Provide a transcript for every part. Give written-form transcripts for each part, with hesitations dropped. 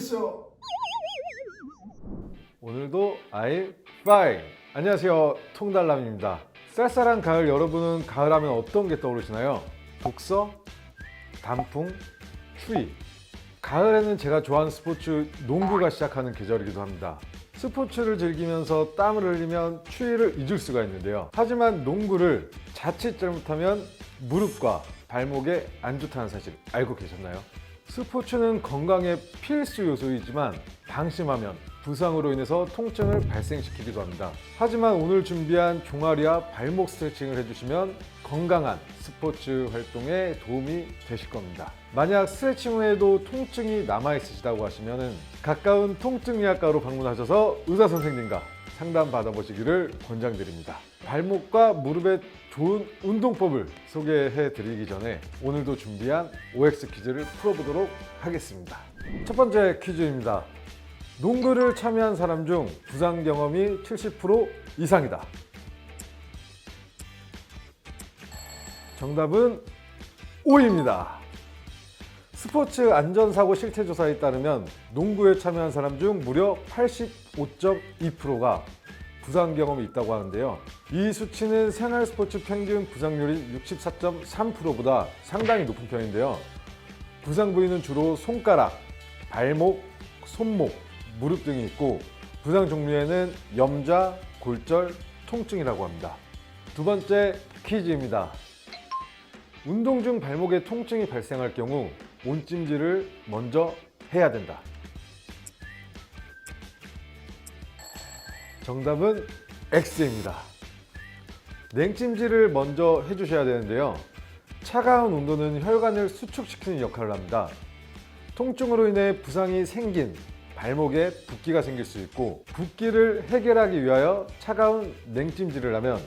됐어요. 오늘도 I'm fine. 안녕하세요, 통달남입니다. 쌀쌀한 가을, 여러분은 가을하면 어떤 게 떠오르시나요? 독서, 단풍, 추위. 가을에는 제가 좋아하는 스포츠 농구가 시작하는 계절이기도 합니다. 스포츠를 즐기면서 땀을 흘리면 추위를 잊을 수가 있는데요. 하지만 농구를 자칫 잘못하면 무릎과 발목에 안 좋다는 사실 알고 계셨나요? 스포츠는 건강의 필수 요소이지만 방심하면 부상으로 인해서 통증을 발생시키기도 합니다. 하지만 오늘 준비한 종아리와 발목 스트레칭을 해주시면 건강한 스포츠 활동에 도움이 되실 겁니다. 만약 스트레칭 후에도 통증이 남아있으시다고 하시면 가까운 통증의학과로 방문하셔서 의사 선생님과 상담 받아보시기를 권장드립니다. 발목과 무릎에 좋은 운동법을 소개해 드리기 전에 오늘도 준비한 OX 퀴즈를 풀어보도록 하겠습니다. 첫 번째 퀴즈입니다. 농구를 참여한 사람 중 부상 경험이 70% 이상이다. 정답은 O입니다. 스포츠 안전사고 실태조사에 따르면 농구에 참여한 사람 중 무려 85.2%가 부상 경험이 있다고 하는데요. 이 수치는 생활 스포츠 평균 부상률인 64.3%보다 상당히 높은 편인데요. 부상 부위는 주로 손가락, 발목, 손목, 무릎 등이 있고 부상 종류에는 염좌, 골절, 통증이라고 합니다. 두 번째 퀴즈입니다. 운동 중 발목에 통증이 발생할 경우 온찜질을 먼저 해야 된다. 정답은 X입니다. 냉찜질을 먼저 해주셔야 되는데요. 차가운 온도는 혈관을 수축시키는 역할을 합니다. 통증으로 인해 부상이 생긴 발목에 붓기가 생길 수 있고 붓기를 해결하기 위하여 차가운 냉찜질을 하면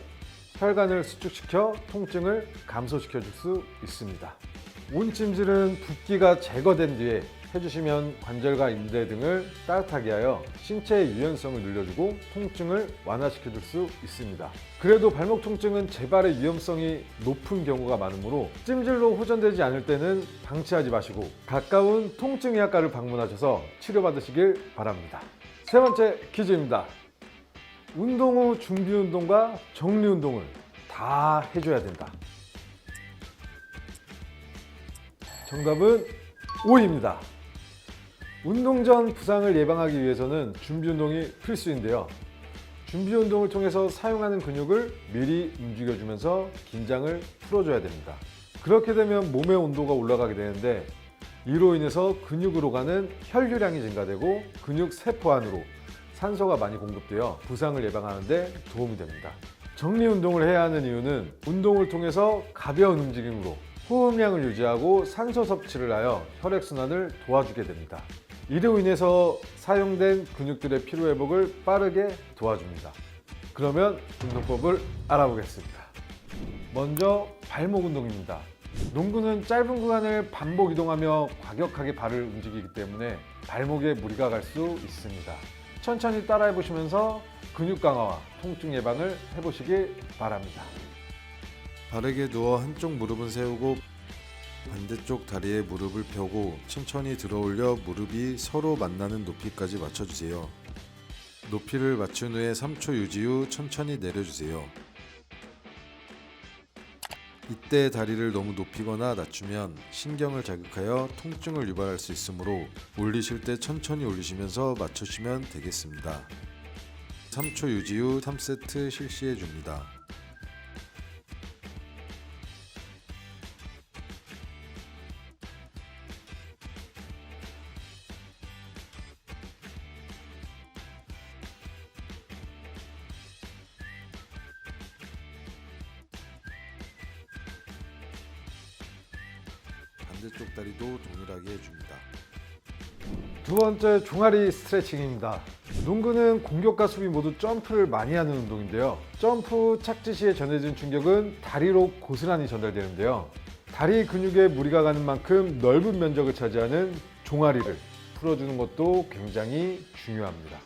혈관을 수축시켜 통증을 감소시켜 줄 수 있습니다. 온찜질은 붓기가 제거된 뒤에 해주시면 관절과 인대 등을 따뜻하게 하여 신체의 유연성을 늘려주고 통증을 완화시켜 줄 수 있습니다. 그래도 발목 통증은 재발의 위험성이 높은 경우가 많으므로 찜질로 호전되지 않을 때는 방치하지 마시고 가까운 통증의학과를 방문하셔서 치료받으시길 바랍니다. 세 번째 퀴즈입니다. 운동 후 준비 운동과 정리 운동을 다 해줘야 된다. 정답은 O입니다. 운동 전 부상을 예방하기 위해서는 준비 운동이 필수인데요. 준비 운동을 통해서 사용하는 근육을 미리 움직여주면서 긴장을 풀어줘야 됩니다. 그렇게 되면 몸의 온도가 올라가게 되는데 이로 인해서 근육으로 가는 혈류량이 증가되고 근육 세포 안으로 산소가 많이 공급되어 부상을 예방하는 데 도움이 됩니다. 정리 운동을 해야 하는 이유는 운동을 통해서 가벼운 움직임으로 호흡량을 유지하고 산소 섭취를 하여 혈액순환을 도와주게 됩니다. 이로 인해서 사용된 근육들의 피로회복을 빠르게 도와줍니다. 그러면 운동법을 알아보겠습니다. 먼저 발목 운동입니다. 농구는 짧은 구간을 반복 이동하며 과격하게 발을 움직이기 때문에 발목에 무리가 갈 수 있습니다. 천천히 따라해 보시면서 근육 강화와 통증 예방을 해보시길 바랍니다. 바르게 누워 한쪽 무릎은 세우고 반대쪽 다리에 무릎을 펴고 천천히 들어올려 무릎이 서로 만나는 높이까지 맞춰주세요. 높이를 맞춘 후에 3초 유지 후 천천히 내려주세요. 이때 다리를 너무 높이거나 낮추면 신경을 자극하여 통증을 유발할 수 있으므로 올리실 때 천천히 올리시면서 맞추시면 되겠습니다. 3초 유지 후 3세트 실시해 줍니다. 반대쪽 다리도 동일하게 해줍니다. 두 번째 종아리 스트레칭입니다. 농구는 공격과 수비 모두 점프를 많이 하는 운동인데요. 점프 착지 시에 전해진 충격은 다리로 고스란히 전달되는데요. 다리 근육에 무리가 가는 만큼 넓은 면적을 차지하는 종아리를 풀어주는 것도 굉장히 중요합니다.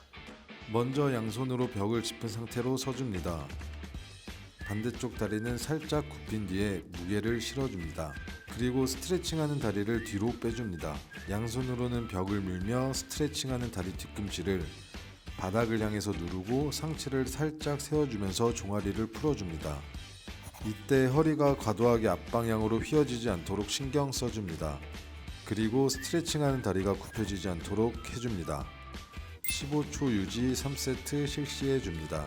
먼저 양손으로 벽을 짚은 상태로 서줍니다. 반대쪽 다리는 살짝 굽힌 뒤에 무게를 실어줍니다. 그리고 스트레칭하는 다리를 뒤로 빼줍니다. 양손으로는 벽을 밀며 스트레칭하는 다리 뒤꿈치를 바닥을 향해서 누르고 상체를 살짝 세워주면서 종아리를 풀어줍니다. 이때 허리가 과도하게 앞방향으로 휘어지지 않도록 신경 써줍니다. 그리고 스트레칭하는 다리가 굽혀지지 않도록 해줍니다. 15초 유지 3세트 실시해줍니다.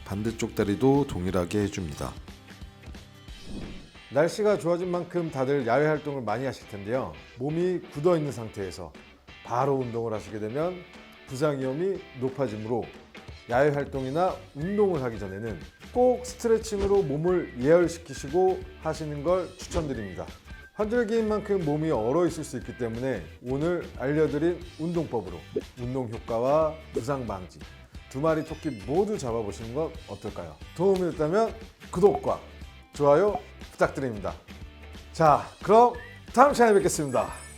반대쪽 다리도 동일하게 해줍니다. 날씨가 좋아진 만큼 다들 야외 활동을 많이 하실 텐데요. 몸이 굳어 있는 상태에서 바로 운동을 하시게 되면 부상 위험이 높아지므로 야외 활동이나 운동을 하기 전에는 꼭 스트레칭으로 몸을 예열시키시고 하시는 걸 추천드립니다. 환절기인 만큼 몸이 얼어 있을 수 있기 때문에 오늘 알려드린 운동법으로 운동 효과와 부상 방지 두 마리 토끼 모두 잡아보시는 건 어떨까요? 도움이 됐다면 구독과 좋아요 부탁드립니다. 자, 그럼 다음 시간에 뵙겠습니다.